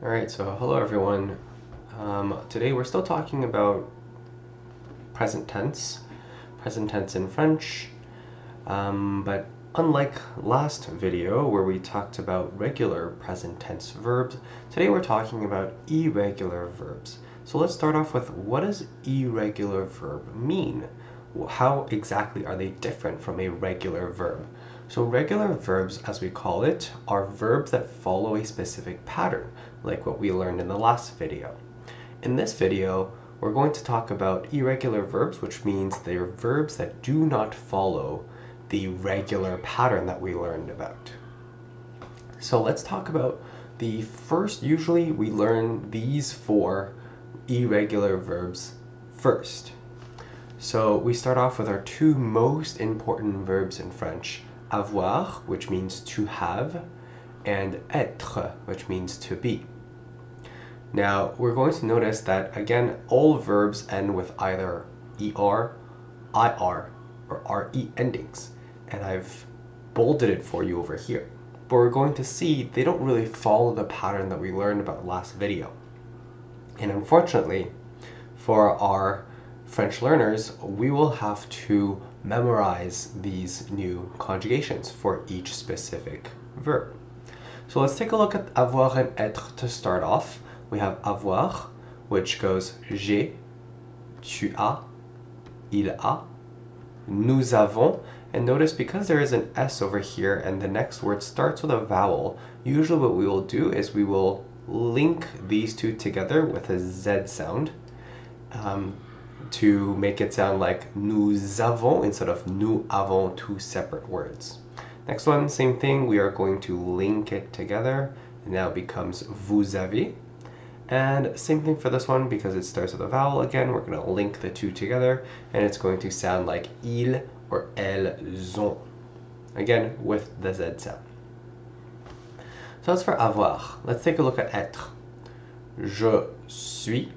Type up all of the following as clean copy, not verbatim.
Alright, so hello everyone. Today we're still talking about present tense in French, but unlike last video where we talked about regular present tense verbs, today we're talking about irregular verbs. So let's start off with, what does irregular verb mean? How exactly are they different from a regular verb? So regular verbs, as we call it, are verbs that follow a specific pattern, like what we learned in the last video. In this video, we're going to talk about irregular verbs, which means they're verbs that do not follow the regular pattern that we learned about. So let's talk about the first. Usually we learn these four irregular verbs first. So we start off with our two most important verbs in French: avoir, which means to have, and être, which means to be. Now, we're going to notice that, again, all verbs end with either er, ir, or re endings. And I've bolded it for you over here. But we're going to see they don't really follow the pattern that we learned about last video. And unfortunately, for our French learners, we will have to memorize these new conjugations for each specific verb. So let's take a look at avoir and être to start off. We have avoir, which goes j'ai, tu as, il a, nous avons. And notice, because there is an S over here and the next word starts with a vowel, usually what we will do is we will link these two together with a Z sound to make it sound like nous avons instead of nous avons, two separate words. Next one, same thing, we are going to link it together. It now becomes vous avez. And same thing for this one, because it starts with a vowel again, we're going to link the two together and it's going to sound like ils or elles ont. Again, with the Z sound. So that's for avoir. Let's take a look at être. Je suis,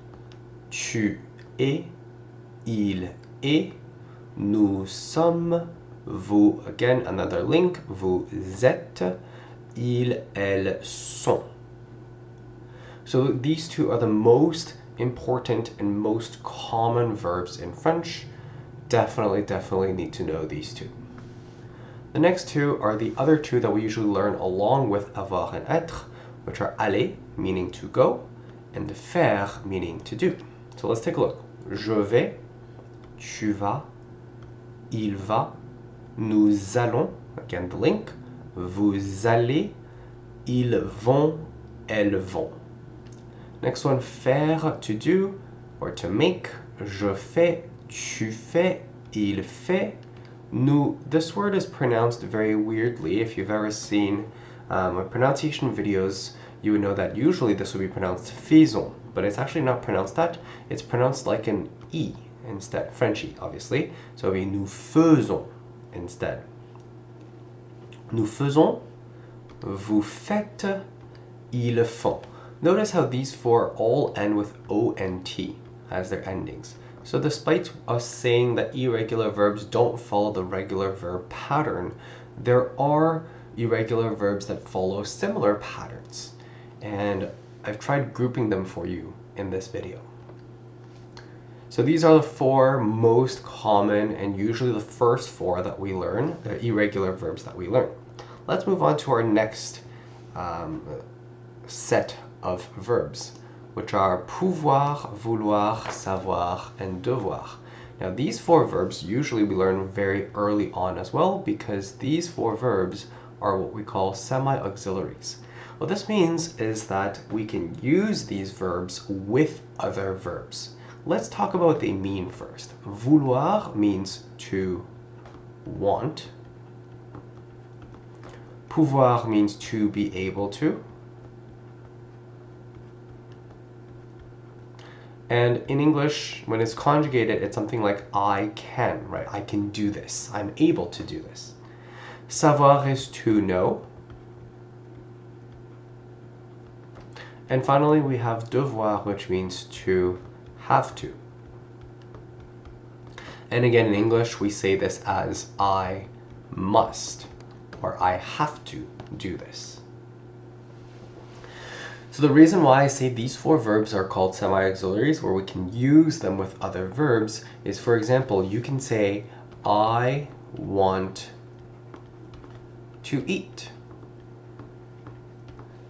tu es, il est, nous sommes, vous, again, another link, vous êtes, ils, elles sont. So these two are the most important and most common verbs in French. Definitely need to know these two. The next two are the other two that we usually learn along with avoir and être, which are aller, meaning to go, and faire, meaning to do. So let's take a look. Je vais, tu vas, il va, nous allons, again the link, vous allez, ils vont, elles vont. Next one, faire, to do, or to make. Je fais, tu fais, il fait, nous. This word is pronounced very weirdly. If you've ever seen my pronunciation videos, you would know that usually this would be pronounced faisons, but it's actually not pronounced that. It's pronounced like an E instead, Frenchy, obviously. So it would be nous faisons instead. Nous faisons, vous faites, ils font. Notice how these four all end with ONT as their endings. So despite us saying that irregular verbs don't follow the regular verb pattern, there are irregular verbs that follow similar patterns. And I've tried grouping them for you in this video. So these are the four most common and usually the first four that we learn, the irregular verbs that we learn. Let's move on to our next set of verbs, which are pouvoir, vouloir, savoir, and devoir. Now these four verbs usually we learn very early on as well, because these four verbs are what we call semi-auxiliaries. What this means is that we can use these verbs with other verbs. Let's talk about what they mean first. Vouloir means to want. Pouvoir means to be able to. And in English, when it's conjugated, it's something like I can, right? I can do this. I'm able to do this. Savoir is to know. And finally, we have devoir, which means to have to. And again, in English, we say this as I must, or I have to do this. So the reason why I say these 4 verbs are called semi-auxiliaries, where we can use them with other verbs, is, for example, you can say, I want to eat.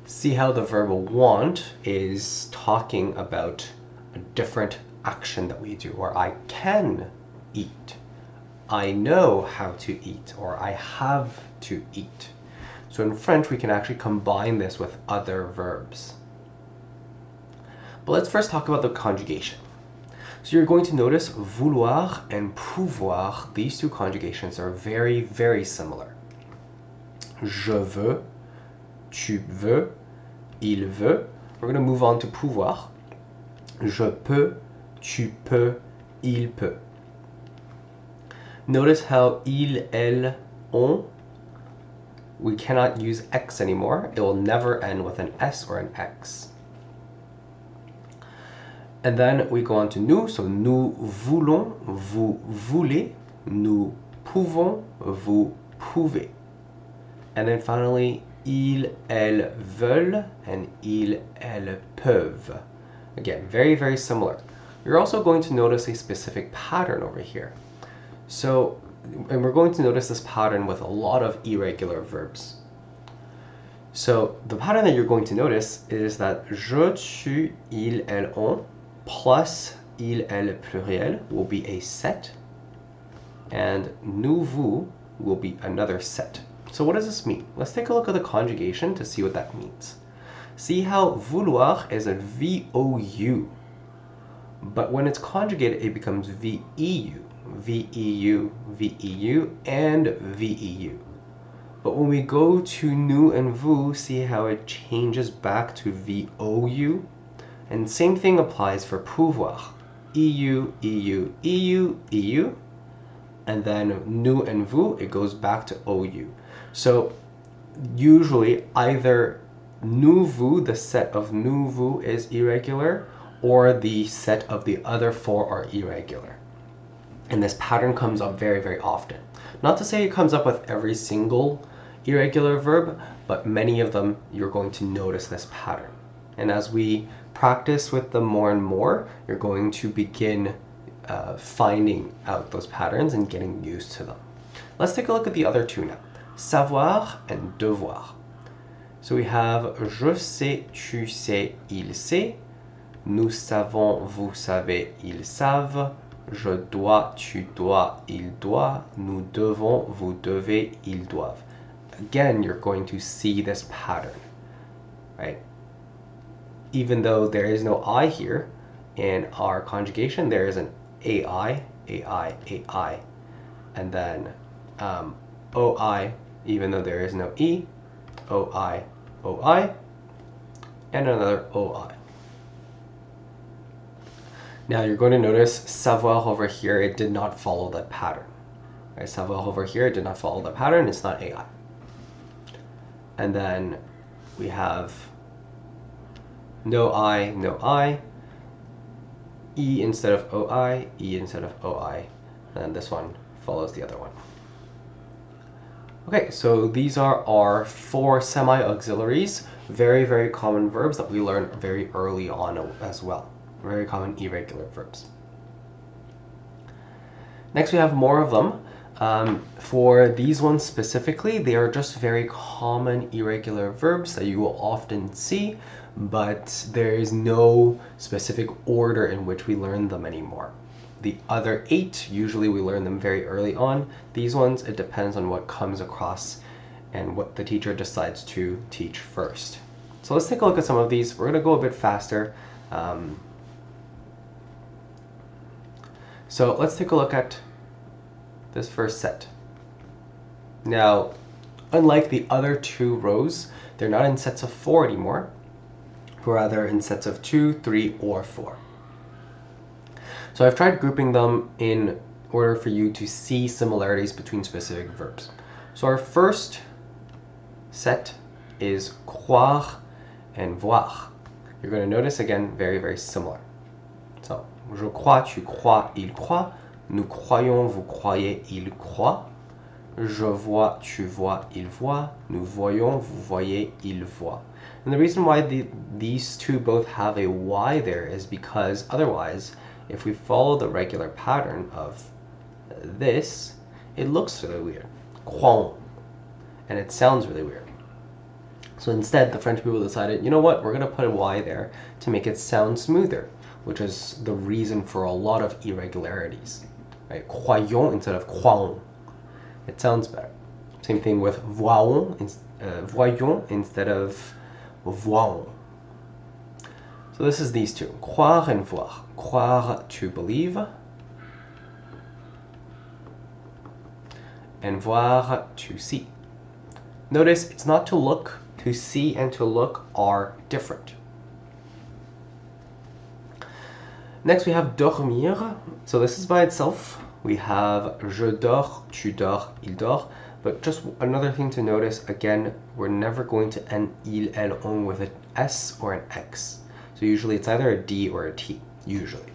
See how the verb want is talking about a different action that we do, or I can eat. I know how to eat, or I have to eat. So in French, we can actually combine this with other verbs. But let's first talk about the conjugation. So you're going to notice vouloir and pouvoir, these 2 conjugations are very, very similar. Je veux, tu veux, il veut. We're going to move on to pouvoir. Je peux, tu peux, il peut. Notice how il, elle, on, we cannot use X anymore. It will never end with an S or an X. And then we go on to nous. So nous voulons, vous voulez, nous pouvons, vous pouvez. And then finally, ils, elles veulent, and ils, elles peuvent. Again, very, very similar. You're also going to notice a specific pattern over here. So, and we're going to notice this pattern with a lot of irregular verbs. So, the pattern that you're going to notice is that je, tu, il, elle, on, plus il, elle, pluriel will be a set, and nous, vous will be another set. So what does this mean? Let's take a look at the conjugation to see what that means. See how vouloir is a V-O-U, but when it's conjugated, it becomes V-E-U, V-E-U, V-E-U, and V-E-U. But when we go to nous and vous, see how it changes back to V-O-U? And same thing applies for pouvoir. EU, EU, EU, EU. And then nous and vous, it goes back to OU. So usually either nous, vous, the set of nous, vous is irregular, or the set of the other 4 are irregular. And this pattern comes up very, very often. Not to say it comes up with every single irregular verb, but many of them you're going to notice this pattern. And as we practice with them more and more, you're going to begin finding out those patterns and getting used to them. Let's take a look at the other 2 now. Savoir and devoir. So we have je sais, tu sais, il sait. Nous savons, vous savez, ils savent. Je dois, tu dois, il doit. Nous devons, vous devez, ils doivent. Again, you're going to see this pattern, right? Even though there is no I here in our conjugation, there is an AI, AI, AI, and then OI, even though there is no E, OI, OI, and another OI. Now you're going to notice savoir over here, it did not follow that pattern. Right? Savoir over here, it did not follow the pattern, it's not AI. And then we have no I, no I, E instead of OI, E instead of OI, and this one follows the other one. Okay, so these are our 4 semi-auxiliaries, very, very common verbs that we learned very early on as well. Very common irregular verbs. Next we have more of them. For these ones specifically, they are just very common irregular verbs that you will often see, but there is no specific order in which we learn them anymore. The other 8, usually we learn them very early on. These ones, it depends on what comes across and what the teacher decides to teach first. So let's take a look at some of these. We're going to go a bit faster. So let's take a look at this first set. Now, unlike the other 2 rows, they're not in sets of 4 anymore, rather in sets of 2, 3, or 4. So I've tried grouping them in order for you to see similarities between specific verbs. So our first set is croire and voir. You're going to notice again, very, very similar. So, je crois, tu crois, il croit. Nous croyons, vous croyez, il croit. Je vois, tu vois, il voit. Nous voyons, vous voyez, il voit. And the reason why these two both have a Y there is because otherwise, if we follow the regular pattern of this, it looks really weird. Croit. And it sounds really weird. So instead, the French people decided, you know what, we're going to put a Y there to make it sound smoother, which is the reason for a lot of irregularities. Right? Croyons instead of croyons. It sounds better. Same thing with voyons instead of voyons. So this is these two, croire and voir. Croire, to believe, and voir, to see. Notice it's not to look. To see and to look are different. Next we have dormir. So this is by itself. We have je dors, tu dors, il dort. But just another thing to notice, again, we're never going to end il, elle, on with an S or an X. So usually it's either a D or a T, usually.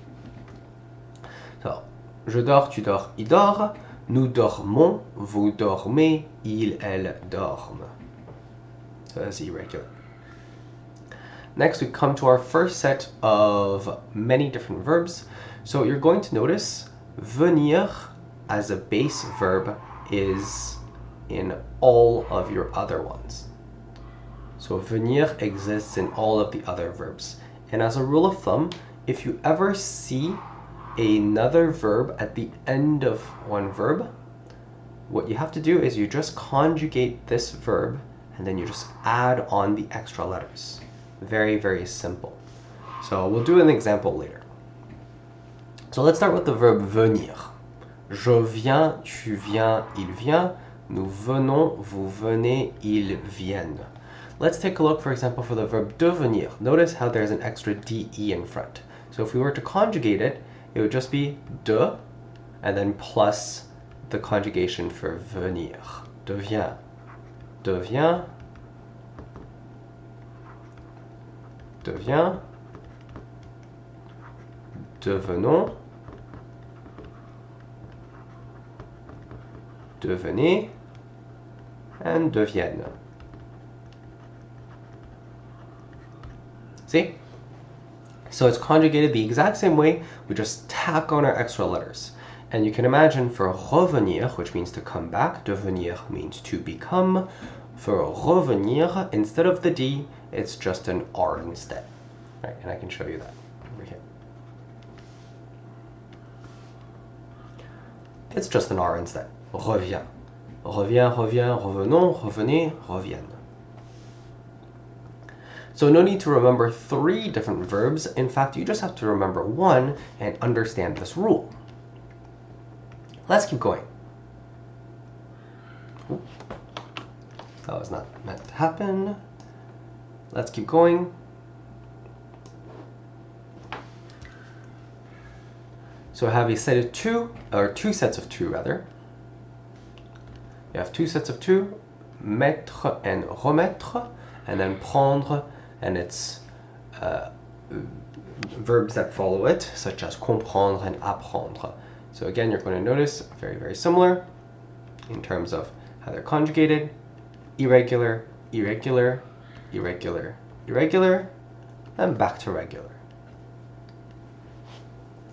So, je dors, tu dors, il dort. Nous dormons, vous dormez, il, elle dorment. So that's irregular. Next, we come to our first set of many different verbs. So you're going to notice venir as a base verb is in all of your other ones. So venir exists in all of the other verbs. And as a rule of thumb, if you ever see another verb at the end of one verb, what you have to do is you just conjugate this verb and then you just add on the extra letters. Very, very simple. So we'll do an example later. So let's start with the verb venir. Je viens, tu viens, il vient. Nous venons, vous venez, ils viennent. Let's take a look, for example, for the verb devenir. Notice how there's an extra DE in front. So if we were to conjugate it, it would just be de, and then plus the conjugation for venir. Devient, devient, devient, devenons, devenez, and deviennent. See? So it's conjugated the exact same way, we just tack on our extra letters. And you can imagine for revenir, which means to come back, devenir means to become. For revenir, instead of the D, it's just an R instead. Right, and I can show you that over here. It's just an R instead. Revient. Revient, revient, revenons, revenez, reviennent. So no need to remember 3 different verbs. In fact, you just have to remember 1 and understand this rule. Let's keep going. Ooh, that was not meant to happen. Let's keep going. So I have a set of 2, or 2 sets of 2 rather. You have 2 sets of 2, mettre and remettre, and then prendre, and it's verbs that follow it, such as comprendre and apprendre. So again, you're going to notice very, very similar in terms of how they're conjugated. Irregular, irregular, irregular, irregular, and back to regular.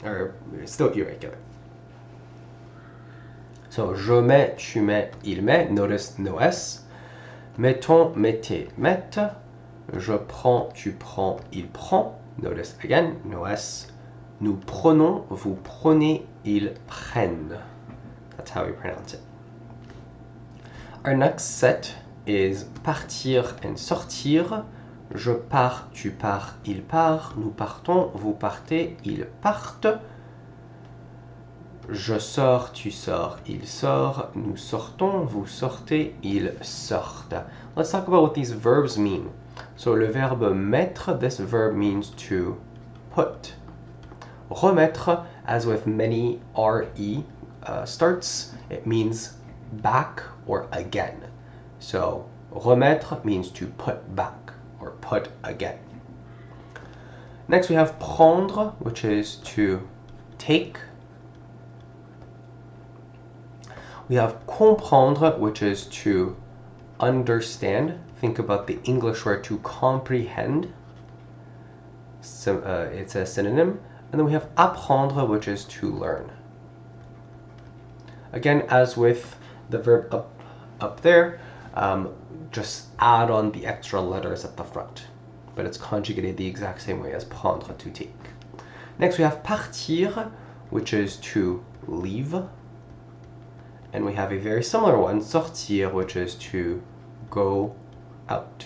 Or still irregular. So, je mets, tu mets, il met. Notice no S. Mettons, mettez, mette. Je prends, tu prends, il prend. Notice again, no S. Nous prenons, vous prenez, ils prennent. That's how we pronounce it. Our next set is partir and sortir. Je pars, tu pars, il part. Nous partons, vous partez, ils partent. Je sors, tu sors, il sort. Nous sortons, vous sortez, ils sortent. Let's talk about what these verbs mean. So le verbe mettre, this verb means to put. Remettre, as with many RE starts, it means back or again. So remettre means to put back or put again. Next we have prendre, which is to take. We have comprendre, which is to understand. Think about the English word to comprehend. So, it's a synonym. And then we have apprendre, which is to learn. Again, as with the verb up there, just add on the extra letters at the front. But it's conjugated the exact same way as prendre, to take. Next we have partir, which is to leave. And we have a very similar one, sortir, which is to go out,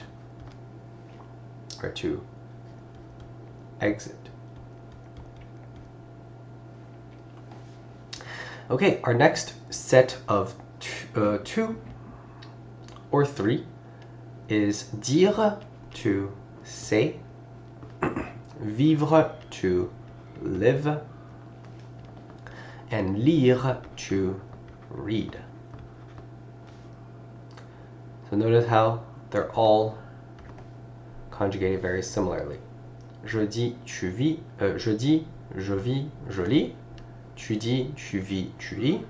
or to exit. Okay, our next set of two or three is dire, to say, vivre, to live, and lire, to read. So notice how they're all conjugated very similarly. Je dis, tu vis, je dis, je vis, je lis. Tu dis, tu vis, tu lis.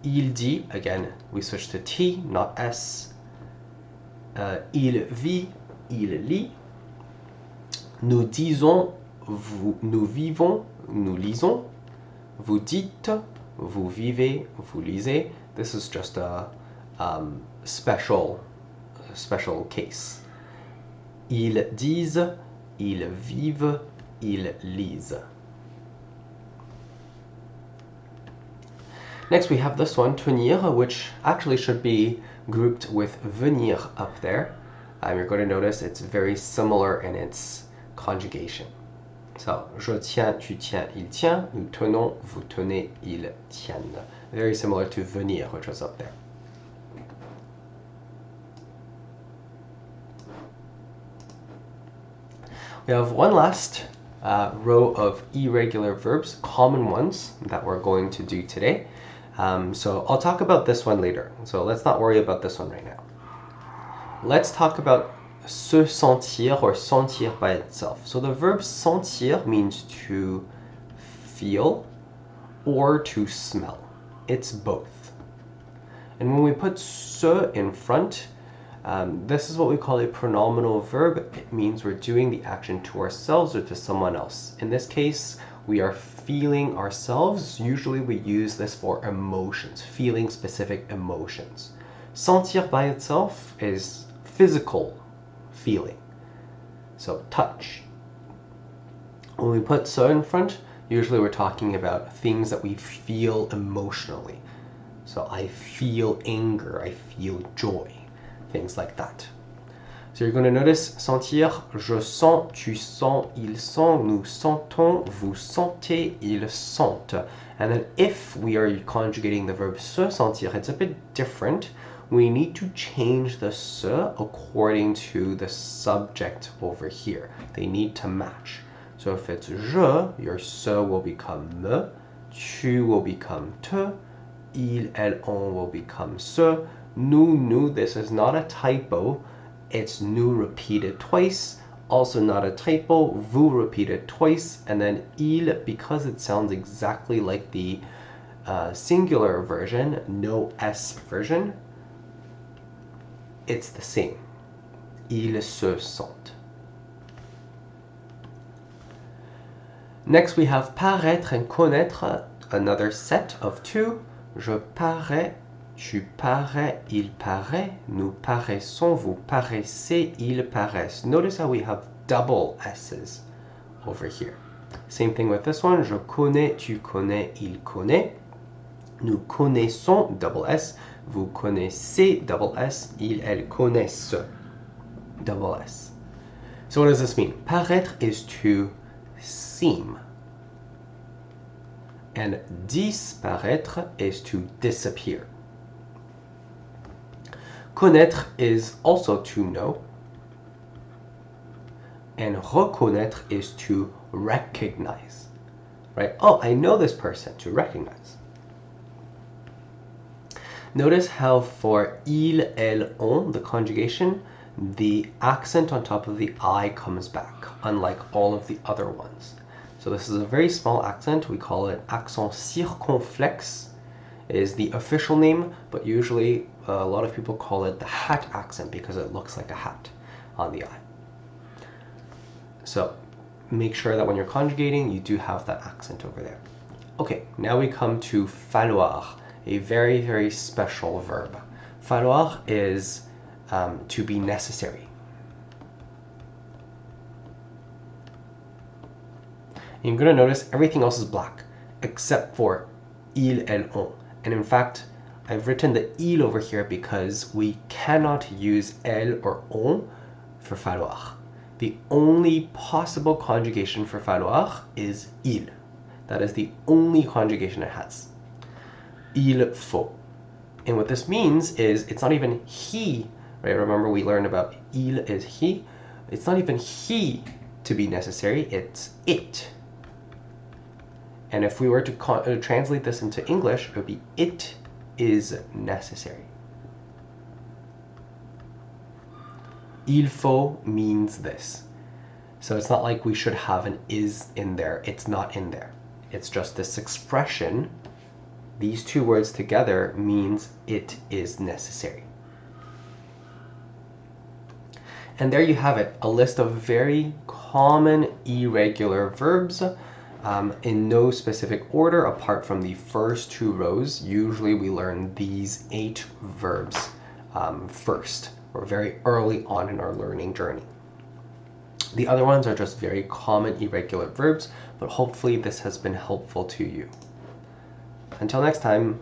Il dit, again, we switch to T, not S. Il vit, il lit. Nous disons, nous vivons, nous lisons. Vous dites, vous vivez, vous lisez. This is just a special case. Ils disent, ils vivent, ils lisent. Next we have this one, tenir, which actually should be grouped with venir up there. You're going to notice it's very similar in its conjugation. So, je tiens, tu tiens, il tient. Nous tenons, vous tenez, ils tiennent. Very similar to venir, which was up there. We have one last row of irregular verbs, common ones that we're going to do today. So I'll talk about this one later. So let's not worry about this one right now. Let's talk about se sentir, or sentir by itself. So the verb sentir means to feel or to smell. It's both. And when we put se in front, this is what we call a pronominal verb. It means we're doing the action to ourselves or to someone else. In this case, we are feeling ourselves. Usually we use this for emotions, feeling specific emotions. Sentir by itself is physical feeling. So touch. When we put se in front, usually we're talking about things that we feel emotionally. So I feel anger, I feel joy, things like that. So you're going to notice sentir, je sens, tu sens, il sent, nous sentons, vous sentez, ils sentent. And then if we are conjugating the verb se sentir, it's a bit different. We need to change the se according to the subject over here. They need to match. So if it's je, your se will become me, tu will become te, il, elle, on will become se, nous, this is not a typo. It's nous repeated twice, also not a typo, vous repeated twice, and then il, because it sounds exactly like the singular version, no S version, it's the same. Ils se sentent. Next we have paraître and connaître, another set of two. Je parais, tu parais, il paraît, nous paraissons, vous paraissez, ils paraissent. Notice how we have double S's over here. Same thing with this one. Je connais, tu connais, il connaît. Nous connaissons, double S. Vous connaissez, double S. Ils, elles connaissent, double S. So what does this mean? Paraître is to seem. And disparaître is to disappear. Connaître is also to know. And reconnaître is to recognize. Right? Oh, I know this person, to recognize. Notice how for il, elle, on, the conjugation, the accent on top of the I comes back, unlike all of the other ones. So this is a very small accent. We call it accent circonflexe. is the official name, but usually a lot of people call it the hat accent because it looks like a hat on the eye. So make sure that when you're conjugating, you do have that accent over there. Okay, now we come to falloir, a very, very special verb. Falloir is to be necessary. You're going to notice everything else is black except for il, elle, on. And in fact, I've written the il over here because we cannot use elle or on for falloir. The only possible conjugation for falloir is il. That is the only conjugation it has. Il faut. And what this means is it's not even he, right? Remember we learned about il is he. It's not even he to be necessary, it's it. And if we were to translate this into English, it would be it is necessary. Il faut means this. So it's not like we should have an is in there. It's not in there. It's just this expression. These two words together means it is necessary. And there you have it, a list of very common irregular verbs in no specific order apart from the first two rows. Usually we learn these 8 verbs first, or very early on in our learning journey. The other ones are just very common irregular verbs, but hopefully this has been helpful to you. Until next time.